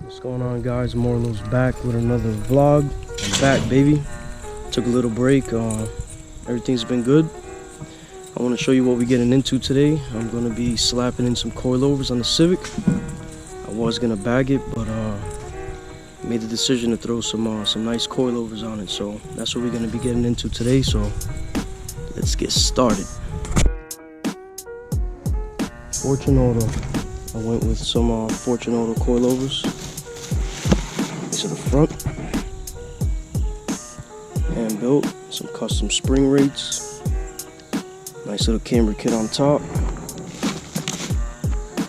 What's going on, guys? Morlow's back with another vlog. I'm back, baby. Took a little break. Everything's been good. I want to show you what we're getting into today. I'm going to be slapping in some coilovers on the Civic. I was going to bag it, but made the decision to throw some nice coilovers on it. So that's what we're going to be getting into today. So let's get started. Fortunato. I went with some Fortunato coilovers. These are the front. Hand built. Some custom spring rates. Nice little camber kit on top.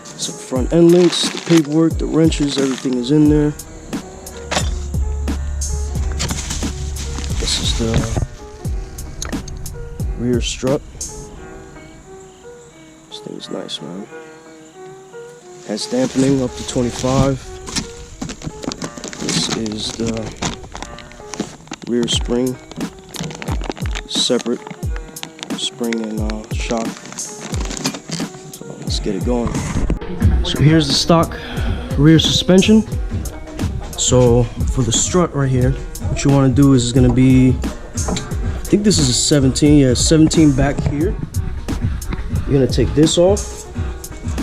Some front end links, the paperwork, the wrenches, everything is in there. This is the rear strut. This thing is nice, man. Has dampening up to 25. This is the rear spring. Separate spring and shock. So let's get it going. So here's the stock rear suspension. So for the strut right here, what you want to do is going to be, I think this is a 17. Yeah, 17 back here. You're going to take this off.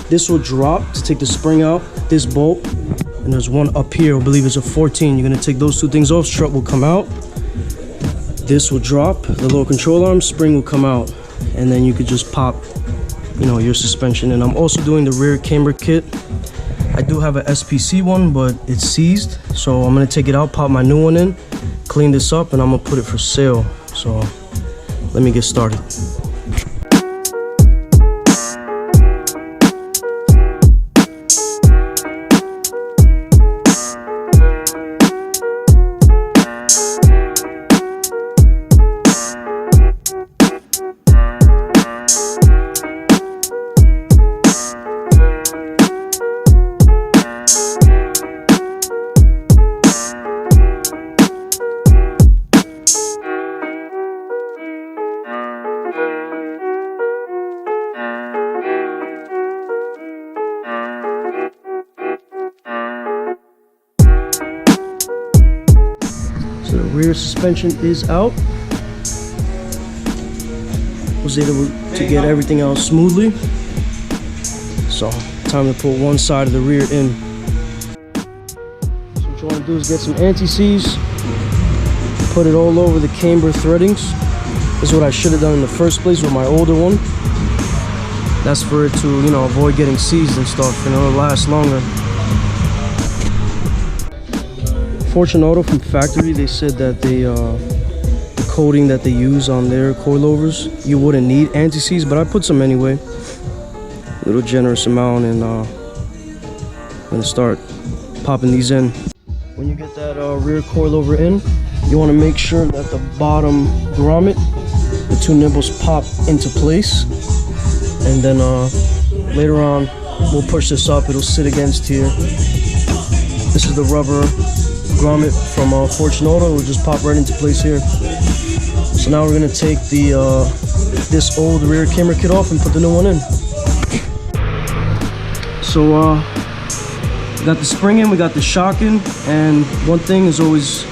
This will drop to take the spring out, this bolt, and there's one up here, I believe it's a 14. You're gonna take those two things off, strut will come out. This will drop, the little control arm, spring will come out, and then you could just pop, your suspension. And I'm also doing the rear camber kit. I do have a SPC one, but it's seized. So I'm gonna take it out, pop my new one in, clean this up, and I'm gonna put it for sale. So let me get started. So the rear suspension is out. Was able to get everything out smoothly. So time to put one side of the rear in. So what you want to do is get some anti-seize, put it all over the camber threadings. This is what I should have done in the first place with my older one. That's for it to, avoid getting seized and stuff, it'll last longer. Fortunato from factory, they said that the coating that they use on their coilovers, you wouldn't need anti-seize, but I put some anyway. A little generous amount, and I'm gonna start popping these in. When you get that rear coilover in, you want to make sure that the bottom grommet, the two nibbles pop into place, and then later on we'll push this up, it'll sit against here. This is the rubber grommet from Fortunato. Will just pop right into place here. So now we're gonna take the this old rear camber kit off and put the new one in. So we got the spring in, we got the shock in, and one thing is always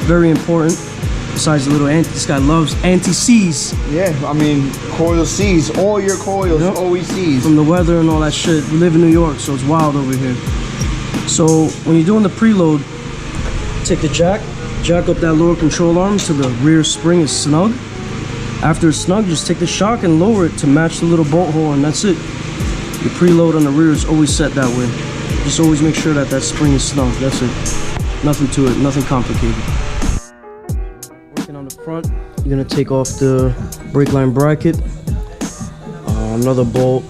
very important besides the little this guy loves anti-seize. Yeah, I mean, coil seize. All your coils always seize. From the weather and all that shit. We live in New York, so it's wild over here. So when you're doing the preload, take the jack up that lower control arm to the rear spring is snug. After it's snug, just take the shock and lower it to match the little bolt hole, and that's it. Your preload on the rear is always set that way. Just always make sure that that spring is snug. That's it. Nothing to it, nothing complicated. Working on the front, you're gonna take off the brake line bracket. Another bolt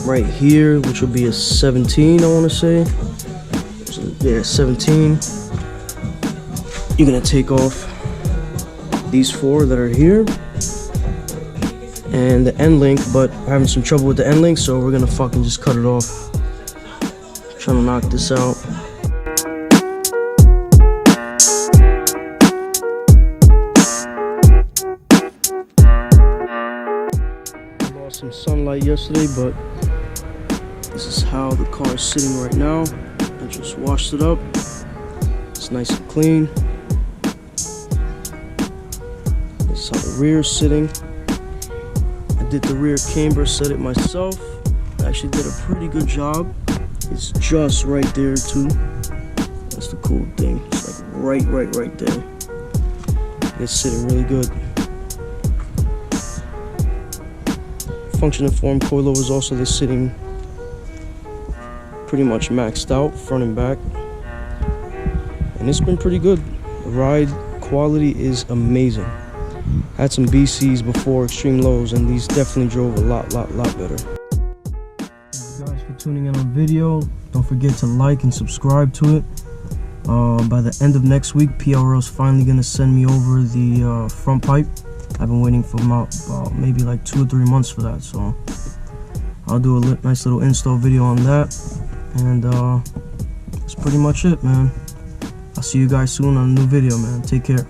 right here, which will be a 17, I want to say. So, yeah, 17. You're gonna take off these four that are here and the end link, but I'm having some trouble with the end link, so we're gonna fucking just cut it off. Trying to knock this out. Lost some sunlight yesterday, but this is how the car is sitting right now. I just washed it up. It's nice and clean. This is how the rear is sitting. I did the rear camber, set it myself. I actually did a pretty good job. It's just right there too. That's the cool thing. It's like right there. It's sitting really good. Function and form coilovers also, they're sitting pretty much maxed out, front and back. And it's been pretty good. The ride quality is amazing. Had some BCs before, extreme lows, and these definitely drove a lot better. Thank you guys for tuning in on video. Don't forget to like and subscribe to it. By the end of next week, PRO is finally gonna send me over the front pipe. I've been waiting for about maybe like 2 or 3 months for that, so I'll do a nice little install video on that. And that's pretty much it, man. I'll see you guys soon on a new video, man. Take care.